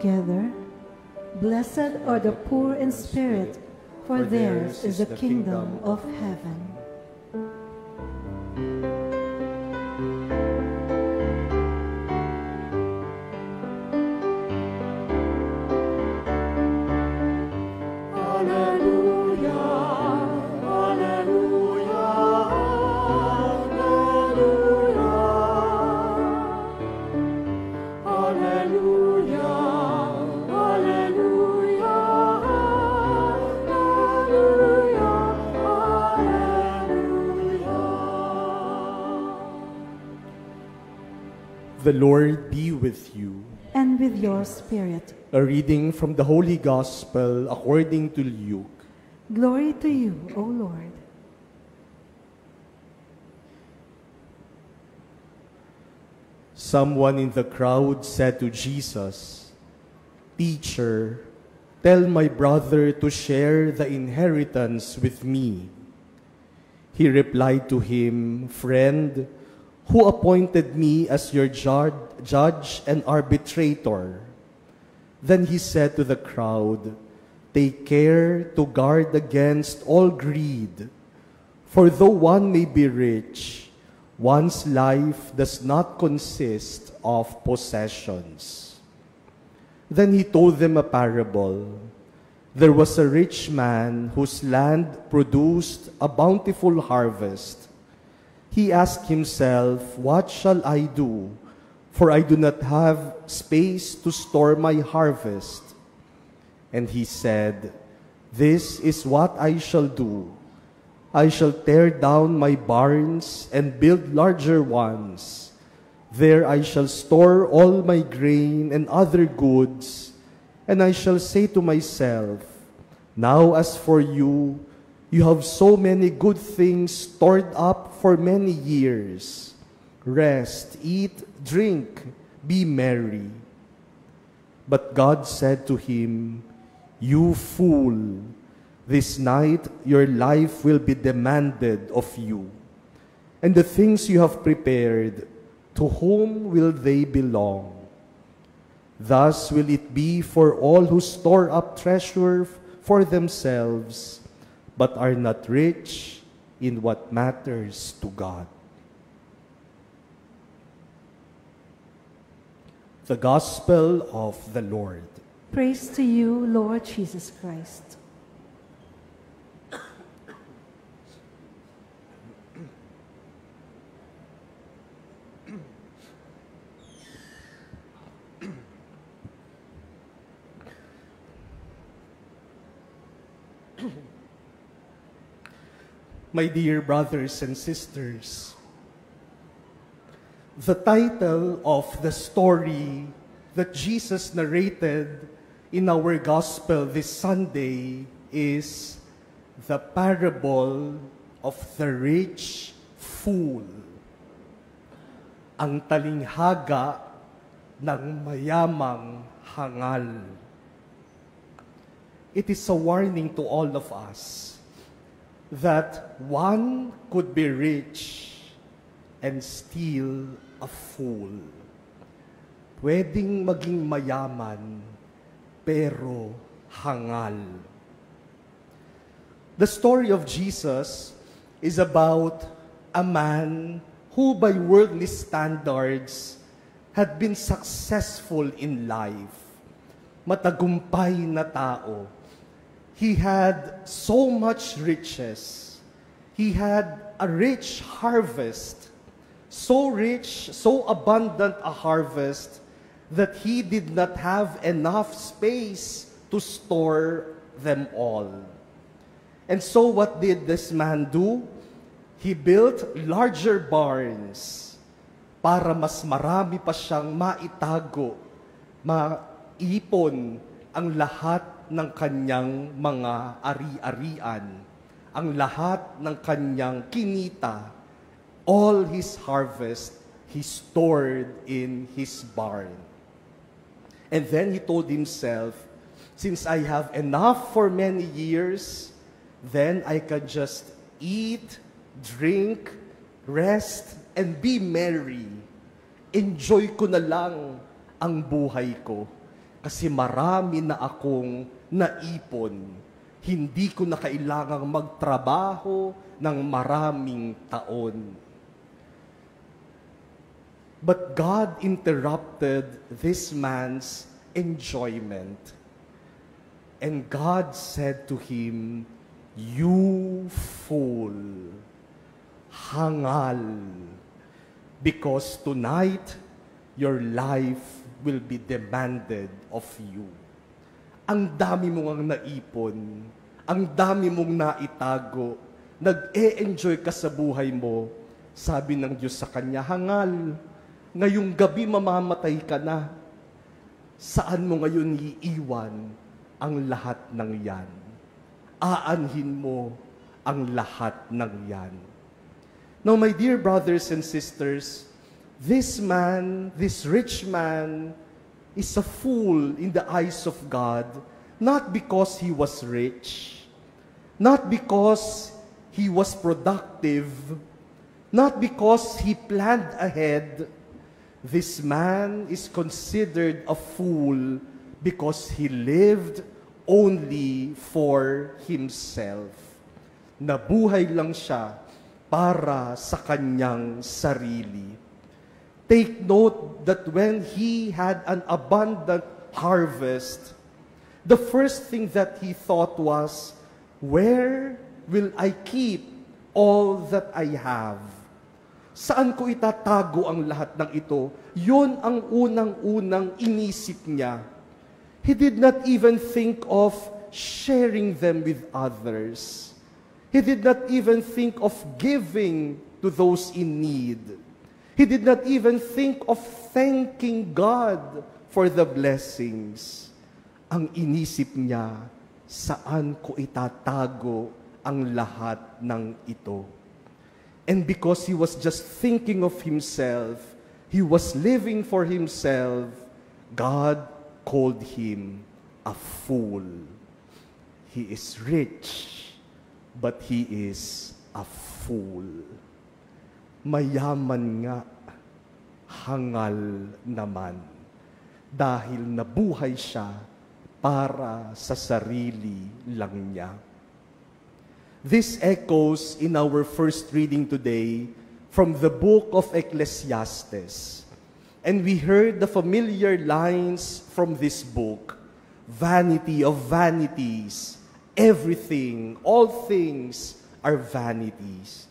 together. Blessed are the poor in spirit, for theirs is the kingdom of heaven. The Lord be with you. And with your spirit. A reading from the Holy Gospel according to Luke. Glory to you, O Lord. Someone in the crowd said to Jesus, "Teacher, tell my brother to share the inheritance with me." He replied to him, "Friend, who appointed me as your judge and arbitrator?" Then he said to the crowd, "Take care to guard against all greed, for though one may be rich, one's life does not consist of possessions." Then he told them a parable. There was a rich man whose land produced a bountiful harvest. He asked himself, "What shall I do? For I do not have space to store my harvest." And he said, "This is what I shall do. I shall tear down my barns and build larger ones. There I shall store all my grain and other goods, and I shall say to myself, 'Now as for you, you have so many good things stored up for many years. Rest, eat, drink, be merry.' But God said to him, 'You fool, this night your life will be demanded of you. And the things you have prepared, to whom will they belong? Thus will it be for all who store up treasure for themselves, but are not rich in what matters to God." The Gospel of the Lord. Praise to you, Lord Jesus Christ. My dear brothers and sisters, the title of the story that Jesus narrated in our gospel this Sunday is the parable of the rich fool. Ang talinghaga ng mayamang hangal. It is a warning to all of us that one could be rich and still a fool. Pwedeng maging mayaman, pero hangal. The story of Jesus is about a man who by worldly standards had been successful in life. Matagumpay na tao. He had so much riches. He had a rich harvest. So rich, so abundant a harvest that he did not have enough space to store them all. And so what did this man do? He built larger barns para mas marami pa siyang maitago, maipon ang lahat ng kanyang mga ari-arian, ang lahat ng kanyang kinita. All his harvest, he stored in his barn. And then he told himself, since I have enough for many years, then I can just eat, drink, rest, and be merry. Enjoy ko na lang ang buhay ko. kasi marami na akong naipon. Hindi ko na kailangang magtrabaho ng maraming taon. But God interrupted this man's enjoyment. And God said to him, "You fool, hangal, because tonight your life will be demanded of you." Ang dami mong ang naipon, ang dami mong naitago, nag-e-enjoy ka sa buhay mo. Sabi ng Diyos sa kanya, hangal, ngayong gabi mamamatay ka na. Saan mo ngayon iiwan ang lahat ng yan? Aanhin mo ang lahat ng yan. Now, my dear brothers and sisters, this man, this rich man, is a fool in the eyes of God, not because he was rich, not because he was productive, not because he planned ahead. This man is considered a fool because he lived only for himself. Nabuhay lang siya para sa kanyang sarili. Take note that when he had an abundant harvest, the first thing that he thought was, where will I keep all that I have? Saan ko itatago ang lahat ng ito? Yun ang unang-unang inisip niya. He did not even think of sharing them with others. He did not even think of giving to those in need. He did not even think of thanking God for the blessings. Ang inisip niya, saan ko itatago ang lahat ng ito? And because he was just thinking of himself, he was living for himself, God called him a fool. He is rich, but he is a fool. Mayaman nga, hangal naman, dahil nabuhay siya para sa sarili lang niya. This echoes in our first reading today from the book of Ecclesiastes. And we heard the familiar lines from this book. Vanity of vanities, everything, all things are vanities.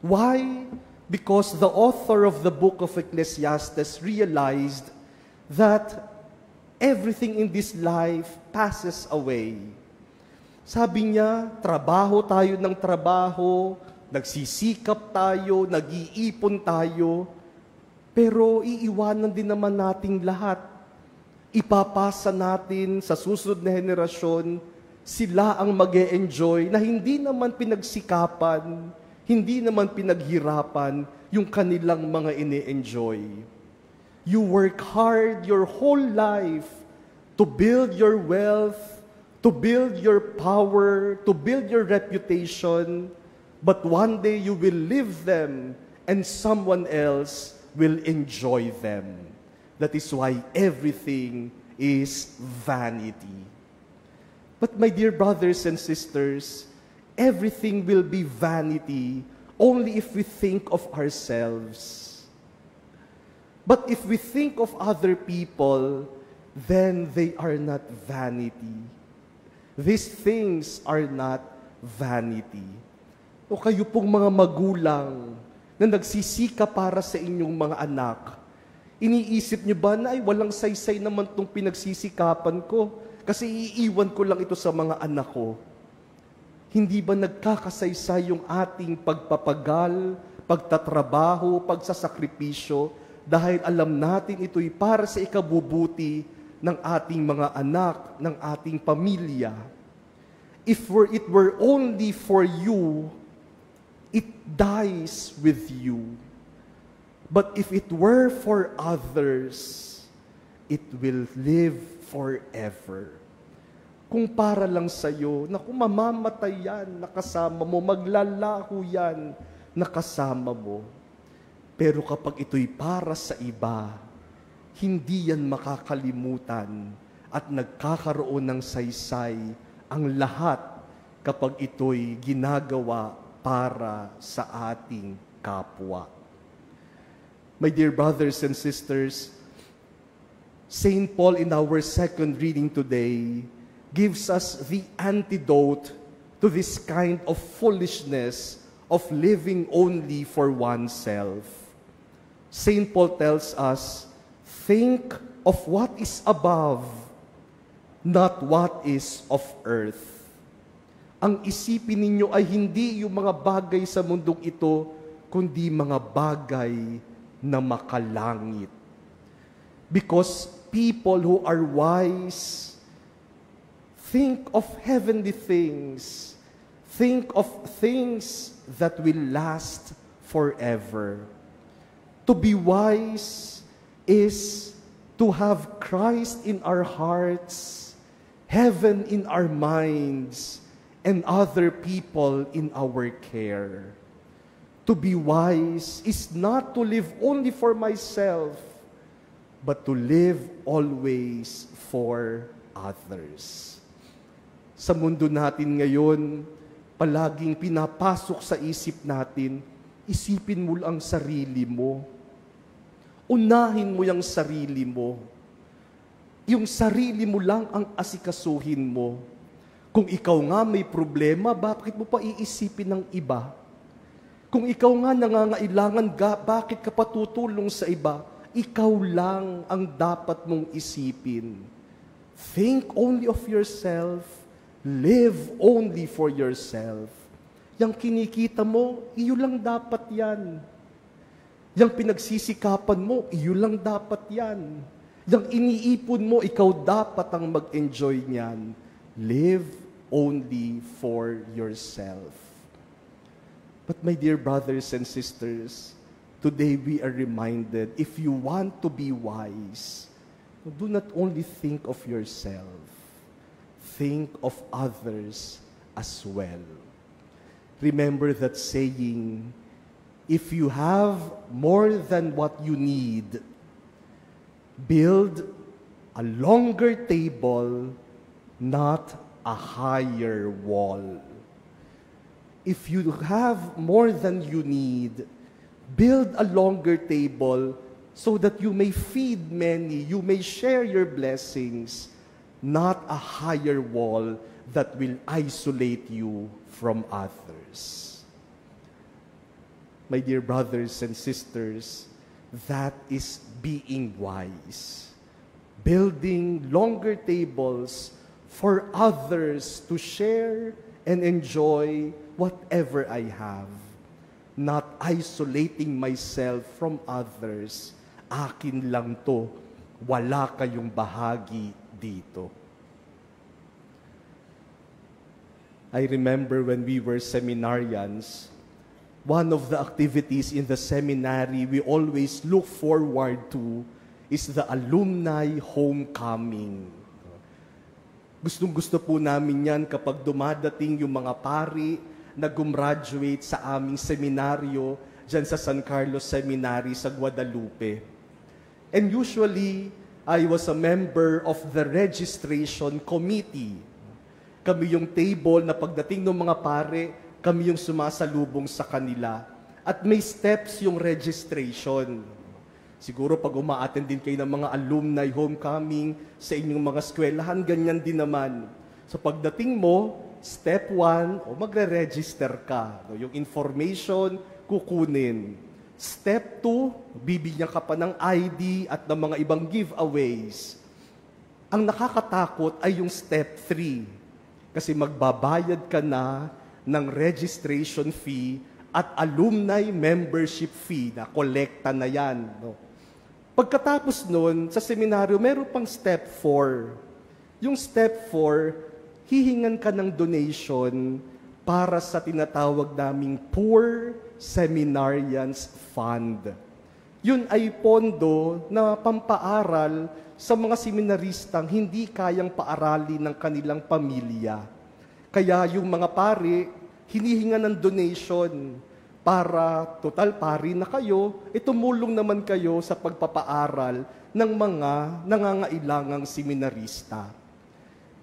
Why? Because the author of the book of Ecclesiastes realized that everything in this life passes away. Sabi niya, trabaho tayo ng trabaho, nagsisikap tayo, nag-iipon tayo, pero iiwanan din naman nating lahat. Ipapasa natin sa susunod na henerasyon, sila ang mag-e-enjoy na hindi naman pinagsikapan, hindi naman pinaghirapan yung kanilang mga ine-enjoy. You work hard your whole life to build your wealth, to build your power, to build your reputation, but one day you will leave them and someone else will enjoy them. That is why everything is vanity. But my dear brothers and sisters, everything will be vanity only if we think of ourselves. But if we think of other people, then they are not vanity. These things are not vanity. O kayo pong mga magulang na nagsisika para sa inyong mga anak, iniisip niyo ba na ay walang saysay naman itong pinagsisikapan ko kasi iiwan ko lang ito sa mga anak ko? Hindi ba nagkakasaysay yung ating pagpapagal, pagtatrabaho, pagsasakripisyo dahil alam natin ito'y para sa ikabubuti ng ating mga anak, ng ating pamilya? If it were only for you, it dies with you. But if it were for others, it will live forever. Kung para lang sa'yo, na kung mamamatay yan, nakasama mo, maglalaho yan, nakasama mo. Pero kapag ito'y para sa iba, hindi yan makakalimutan at nagkakaroon ng saysay ang lahat kapag ito'y ginagawa para sa ating kapwa. My dear brothers and sisters, St. Paul in our second reading today gives us the antidote to this kind of foolishness of living only for oneself. St. Paul tells us, think of what is above, not what is of earth. Ang isipin ninyo ay hindi yung mga bagay sa mundong ito, kundi mga bagay na makalangit. Because people who are wise think of heavenly things, think of things that will last forever. To be wise is to have Christ in our hearts, heaven in our minds, and other people in our care. To be wise is not to live only for myself, but to live always for others. Sa mundo natin ngayon, palaging pinapasok sa isip natin, isipin mo lang ang sarili mo. Unahin mo yung sarili mo. Yung sarili mo lang ang asikasuhin mo. Kung ikaw nga may problema, bakit mo pa iisipin ng iba? Kung ikaw nga nangangailangan, bakit ka patutulong sa iba? Ikaw lang ang dapat mong isipin. Think only of yourself. Live only for yourself. Yang kinikita mo, iyo lang dapat yan. Yang pinagsisikapan mo, iyo lang dapat yan. Yang iniipon mo, ikaw dapat ang mag-enjoy niyan. Live only for yourself. But my dear brothers and sisters, today we are reminded, if you want to be wise, do not only think of yourself, think of others as well. Remember that saying, if you have more than what you need, build a longer table, not a higher wall. If you have more than you need, build a longer table so that you may feed many, you may share your blessings, not a higher wall that will isolate you from others. My dear brothers and sisters, that is being wise. Building longer tables for others to share and enjoy whatever I have. Not isolating myself from others. Akin lang to. Wala kayong bahagi dito. I remember when we were seminarians, one of the activities in the seminary we always look forward to is the alumni homecoming. Gustong-gusto po namin yan kapag dumadating yung mga pari na gumraduate sa aming seminaryo dyan sa San Carlos Seminary sa Guadalupe. And usually, I was a member of the registration committee. Kami yung table na pagdating ng mga pare, kami yung sumasalubong sa kanila. At may steps yung registration. Siguro pag uma-attend din kayo ng mga alumni homecoming sa inyong mga eskwelahan, ganyan din naman. So pagdating mo, step 1, magre-register ka. Yung information, kukunin. Step 2, bibigyan ka pa ng ID at ng mga ibang giveaways. Ang nakakatakot ay yung step 3. Kasi magbabayad ka na ng registration fee at alumni membership fee na kolekta na yan. No? Pagkatapos nun, sa seminaryo, meron pang step 4. Yung step 4, hihingan ka ng donation para sa tinatawag naming Poor Seminarians Fund. Yun ay pondo na pampaaral sa mga seminaristang hindi kayang paaralin ng kanilang pamilya. Kaya yung mga pari, hinihinga ng donation para total pari na kayo, tumulong naman kayo sa pagpapaaral ng mga nangangailangang seminarista.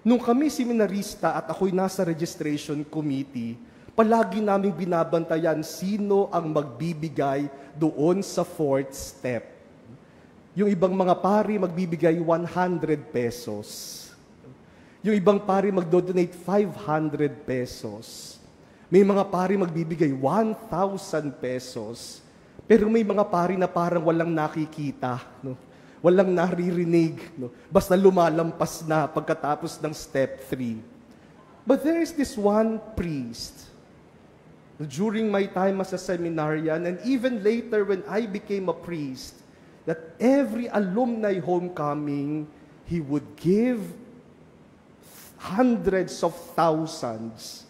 Nung kami seminarista at ako'y nasa registration committee, palagi naming binabantayan sino ang magbibigay doon sa 4th step. Yung ibang mga pari magbibigay 100 pesos. Yung ibang pari magdodonate 500 pesos. May mga pari magbibigay 1,000 pesos. Pero may mga pari na parang walang nakikita, no? Walang naririnig, no? Basta lumalampas na pagkatapos ng step 3. But there is this one priest, during my time as a seminarian, and even later when I became a priest, that every alumni homecoming, he would give hundreds of thousands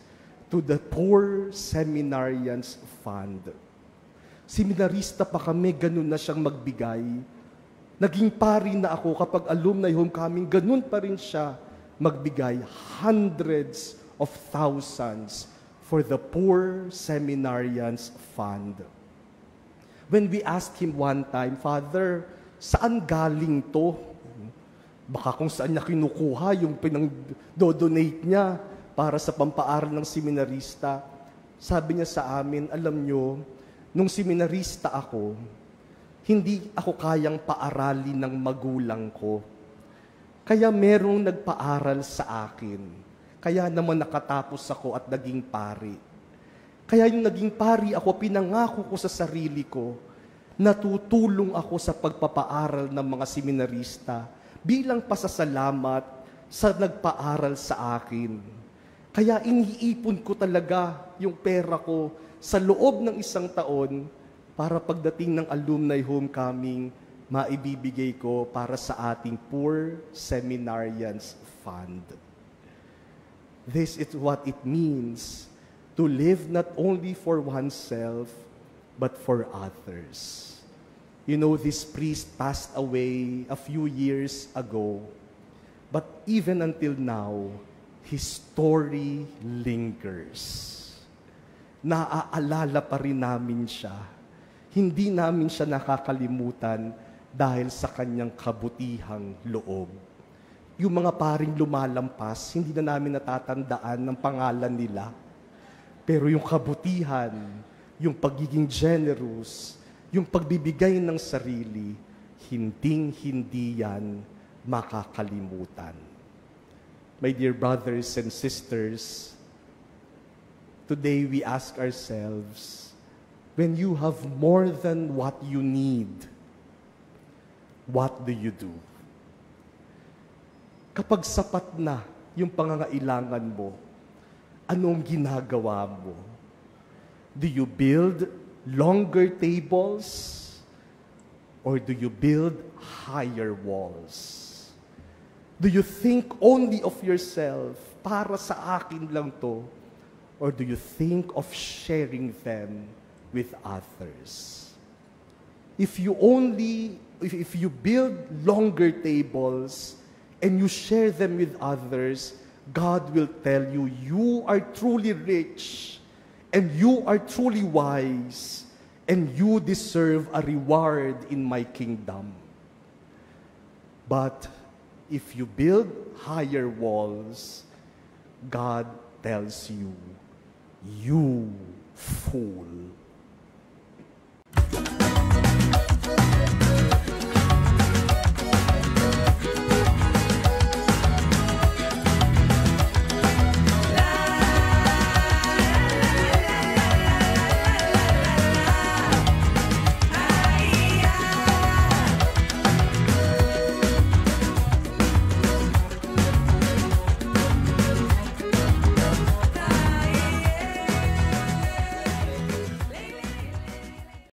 to the Poor Seminarians Fund. Seminarista pa kami, ganun na siyang magbigay. Naging pari na ako kapag alumni homecoming, ganun pa rin siya magbigay hundreds of thousands for the Poor Seminarians Fund. When we asked him one time, Father, saan galing to? Baka kung saan niya kinukuha yung pinang-donate niya para sa pampaaral ng seminarista. Sabi niya sa amin, alam nyo, nung seminarista ako, hindi ako kayang paaralin ng magulang ko. Kaya merong nagpaaral sa akin. Kaya naman nakatapos ako at naging pari. Kaya yung naging pari ako, pinangako ko sa sarili ko, natutulong ako sa pagpapaaral ng mga seminarista bilang pasasalamat sa nagpaaral sa akin. Kaya iniipon ko talaga yung pera ko sa loob ng 1 taon para pagdating ng alumni homecoming, maibibigay ko para sa ating Poor Seminarians Fund. This is what it means to live not only for oneself, but for others. You know, this priest passed away a few years ago, but even until now, his story lingers. Naaalala pa rin namin siya. Hindi namin siya nakakalimutan dahil sa kanyang kabutihang loob. Yung mga paring lumalampas, hindi na namin natatandaan ng pangalan nila. Pero yung kabutihan, yung pagiging generous, yung pagbibigay ng sarili, hinding-hindi yan makakalimutan. My dear brothers and sisters, today we ask ourselves, when you have more than what you need, what do you do? Kapag sapat na yung pangangailangan mo, anong ginagawa mo? Do you build longer tables? Or do you build higher walls? Do you think only of yourself, para sa akin lang to? Or do you think of sharing them with others? If you build longer tables and you share them with others, God will tell you, you are truly rich and you are truly wise and you deserve a reward in my kingdom. But if you build higher walls, God tells you, you fool.